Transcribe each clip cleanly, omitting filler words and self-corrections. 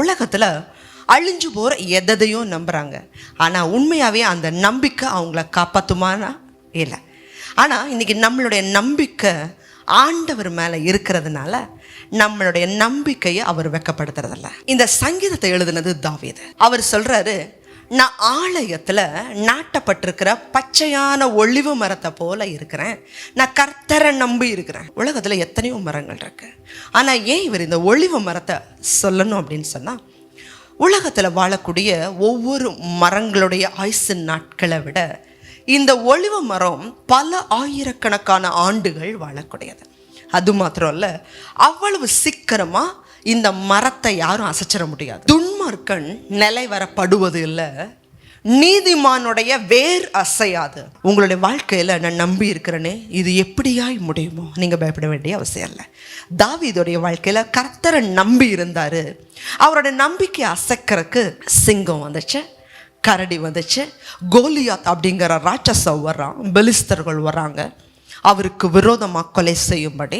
உலகத்தில் அழிஞ்சு போகிற எதையும் நம்புகிறாங்க. ஆனால் உண்மையாகவே அந்த நம்பிக்கை அவங்கள காப்பாற்றுமானா இல்லை. ஆனால் இன்றைக்கி நம்மளுடைய நம்பிக்கை ஆண்டவர் மேலே இருக்கிறதுனால நம்மளுடைய நம்பிக்கையை அவர் வெட்கப்படுத்துறதில்ல. இந்த சங்கீதத்தை எழுதுனது தாவீது. அவர் சொல்கிறாரு, நான் ஆலயத்தில் நாட்டப்பட்டிருக்கிற பச்சையான ஒளிவு மரத்தை போல இருக்கிறேன், நான் கர்த்தரை நம்பி இருக்கிறேன். உலகத்தில் எத்தனையோ மரங்கள் இருக்கு. ஆனால் ஏன் இவர் இந்த ஒளிவு மரத்தை சொல்லணும் அப்படின்னு சொன்னால், உலகத்தில் வாழக்கூடிய ஒவ்வொரு மரங்களுடைய ஆயுசு நாட்களை விட இந்த ஒளிவு மரம் பல ஆயிரக்கணக்கான ஆண்டுகள் வாழக்கூடியது. அது மாத்திரம் இல்லை, அவ்வளவு சீக்கிரமாக இந்த மரத்தை யாரும் அசைச்சிட முடியாது. துன்மார்க்கன் நிலை வரப்படுவது இல்லை, நீதிமானுடைய வேர் அசையாது. உங்களுடைய வாழ்க்கையில் நான் நம்பி இருக்கிறேனே, இது எப்படியாய் முடியுமோ நீங்கள் பயப்பட வேண்டிய அவசியம் இல்லை. தாவீதுடைய வாழ்க்கையில் கர்த்தரை நம்பி இருந்தார். அவரோட நம்பிக்கை அசைக்கிறதுக்கு சிங்கம் வந்துச்சு, கரடி வந்துச்சு, கோலியாத் அப்படிங்கிற ராட்சசம் வர்றான், பெலிஸ்தர்கள் வர்றாங்க. அவருக்கு விரோதமாக கொலை செய்யும்படி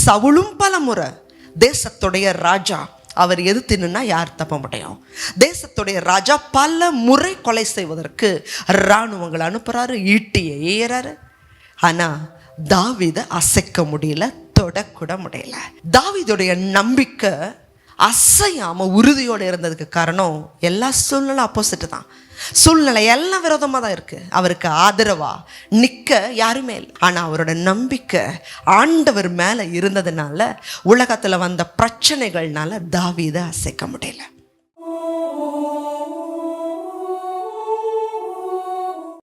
சவுலும் பல முறை தேசத்துடைய ராஜா அவர் எதிர்த்துனா யார் தப்ப முடியும்? தேசத்துடைய ராஜா பல முறை கொலை செய்வதற்கு இராணுவங்களை அனுப்புறாரு, ஈட்டியை ஏறாரு. ஆனால் தாவீதை அசைக்க முடியல, தொடக்கூட முடியல. தாவீதுடைய நம்பிக்கை அசையாம உறுதியோடு இருந்ததுக்கு காரணம் எல்லா சூழ்நிலை ஆப்போசிட் தான். சூழ்நிலை எல்லாம் விரோதமாக தான் இருக்கு. அவருக்கு ஆதரவா நிற்க யாருமே இல்லை. ஆனால் அவரோட நம்பிக்கை ஆண்டவர் மேலே இருந்ததுனால உலகத்தில் வந்த பிரச்சனைகள்னால தாவீதை அசைக்க முடியல.